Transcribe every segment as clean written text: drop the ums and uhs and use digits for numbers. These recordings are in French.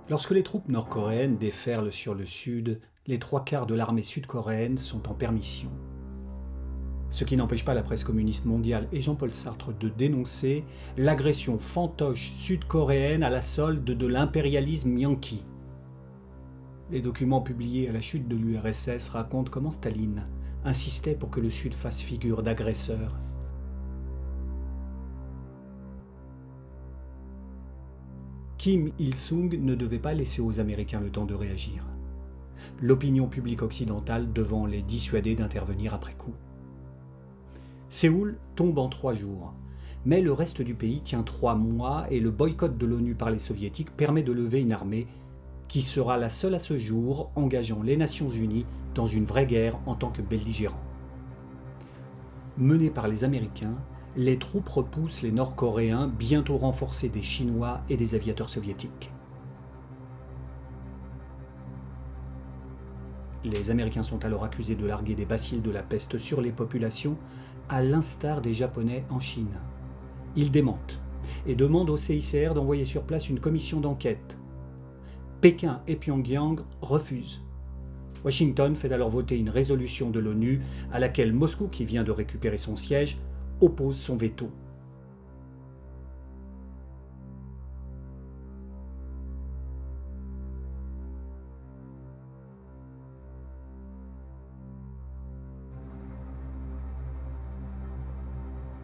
Lorsque les troupes nord-coréennes déferlent sur le sud, les 3/4 de l'armée sud-coréenne sont en permission. Ce qui n'empêche pas la presse communiste mondiale et Jean-Paul Sartre de dénoncer l'agression fantoche sud-coréenne à la solde de l'impérialisme yankee. Les documents publiés à la chute de l'URSS racontent comment Staline insistait pour que le Sud fasse figure d'agresseur. Kim Il-sung ne devait pas laisser aux Américains le temps de réagir, l'opinion publique occidentale devant les dissuader d'intervenir après coup. Séoul tombe en 3 jours, mais le reste du pays tient 3 mois et le boycott de l'ONU par les soviétiques permet de lever une armée qui sera la seule à ce jour engageant les Nations Unies dans une vraie guerre en tant que belligérant. Menée par les Américains, les troupes repoussent les Nord-Coréens, bientôt renforcés des Chinois et des aviateurs soviétiques. Les Américains sont alors accusés de larguer des bacilles de la peste sur les populations, à l'instar des Japonais en Chine. Ils démentent et demandent au CICR d'envoyer sur place une commission d'enquête. Pékin et Pyongyang refusent. Washington fait alors voter une résolution de l'ONU à laquelle Moscou, qui vient de récupérer son siège, oppose son veto.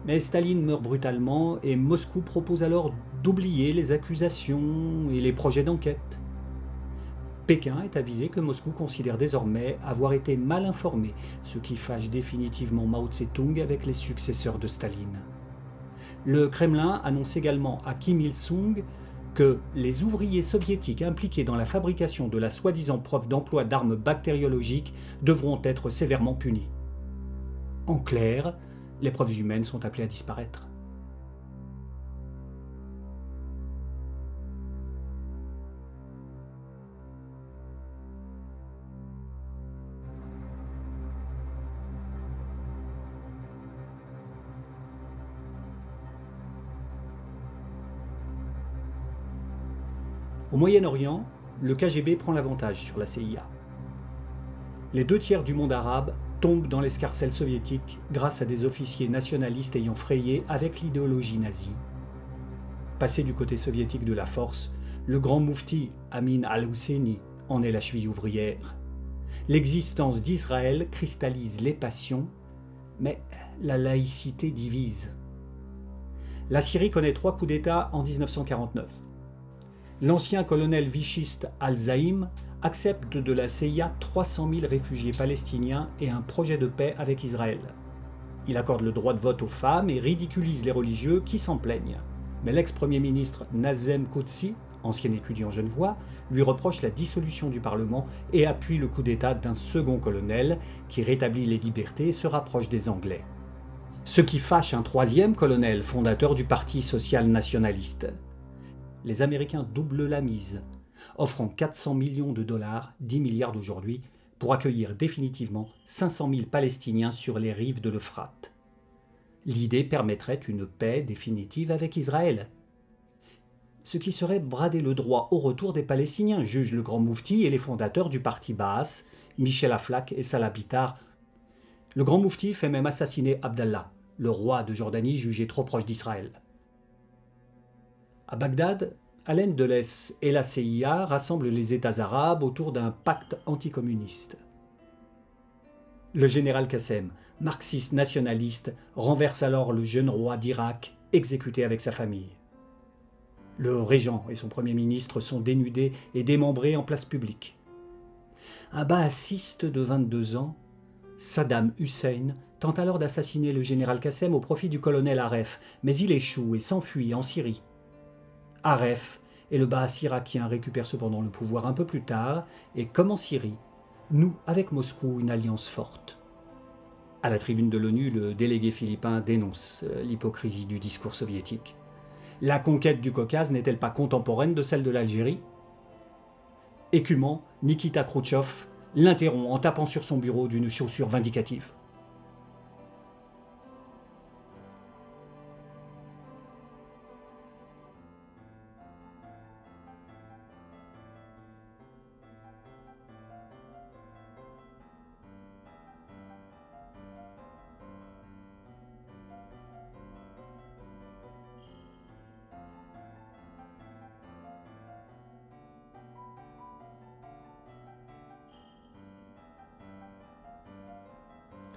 Mais Staline meurt brutalement et Moscou propose alors d'oublier les accusations et les projets d'enquête. Pékin est avisé que Moscou considère désormais avoir été mal informé, ce qui fâche définitivement Mao Tse-tung avec les successeurs de Staline. Le Kremlin annonce également à Kim Il-sung que les ouvriers soviétiques impliqués dans la fabrication de la soi-disant preuve d'emploi d'armes bactériologiques devront être sévèrement punis. En clair, les preuves humaines sont appelées à disparaître. Au Moyen-Orient, le KGB prend l'avantage sur la CIA. Les 2/3 du monde arabe tombent dans l'escarcelle soviétique grâce à des officiers nationalistes ayant frayé avec l'idéologie nazie. Passé du côté soviétique de la force, le grand moufti Amin al-Husseini en est la cheville ouvrière. L'existence d'Israël cristallise les passions, mais la laïcité divise. La Syrie connaît 3 coups d'État en 1949. L'ancien colonel vichiste Al-Zaïm accepte de la CIA 300 000 réfugiés palestiniens et un projet de paix avec Israël. Il accorde le droit de vote aux femmes et ridiculise les religieux qui s'en plaignent. Mais l'ex-premier ministre Nazem Qudsi, ancien étudiant genevois, lui reproche la dissolution du Parlement et appuie le coup d'État d'un second colonel qui rétablit les libertés et se rapproche des Anglais. Ce qui fâche un 3e colonel, fondateur du Parti social-nationaliste. Les Américains doublent la mise, offrant 400 millions de dollars, 10 milliards d'aujourd'hui, pour accueillir définitivement 500 000 Palestiniens sur les rives de l'Euphrate. L'idée permettrait une paix définitive avec Israël. Ce qui serait brader le droit au retour des Palestiniens, jugent le grand moufti et les fondateurs du parti Baas, Michel Aflaq et Salah Bitar. Le grand moufti fait même assassiner Abdallah, le roi de Jordanie jugé trop proche d'Israël. À Bagdad, Alain Dulles et la CIA rassemblent les États arabes autour d'un pacte anticommuniste. Le général Qassem, marxiste nationaliste, renverse alors le jeune roi d'Irak, exécuté avec sa famille. Le régent et son premier ministre sont dénudés et démembrés en place publique. Un baassiste de 22 ans, Saddam Hussein, tente alors d'assassiner le général Qassem au profit du colonel Aref, mais il échoue et s'enfuit en Syrie. Aref et le Baas irakien récupèrent cependant le pouvoir un peu plus tard et, comme en Syrie, nouent avec Moscou une alliance forte. À la tribune de l'ONU, le délégué philippin dénonce l'hypocrisie du discours soviétique. La conquête du Caucase n'est-elle pas contemporaine de celle de l'Algérie ? Écumant, Nikita Khrouchtchev l'interrompt en tapant sur son bureau d'une chaussure vindicative.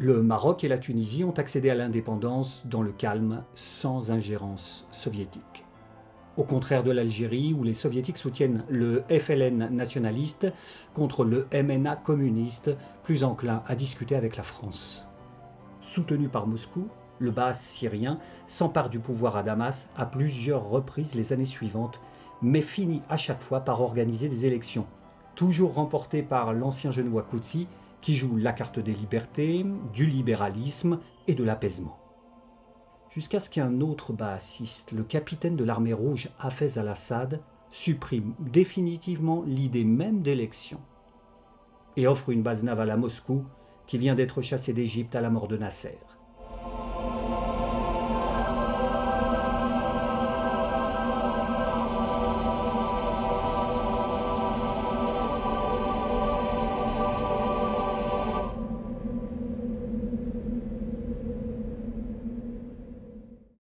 Le Maroc et la Tunisie ont accédé à l'indépendance dans le calme, sans ingérence soviétique. Au contraire de l'Algérie, où les soviétiques soutiennent le FLN nationaliste contre le MNA communiste, plus enclin à discuter avec la France. Soutenu par Moscou, le Baas syrien s'empare du pouvoir à Damas à plusieurs reprises les années suivantes, mais finit à chaque fois par organiser des élections, toujours remportées par l'ancien genevois Koutsi, qui joue la carte des libertés, du libéralisme et de l'apaisement. Jusqu'à ce qu'un autre baassiste, le capitaine de l'armée rouge Hafez al-Assad, supprime définitivement l'idée même d'élection et offre une base navale à Moscou qui vient d'être chassée d'Égypte à la mort de Nasser.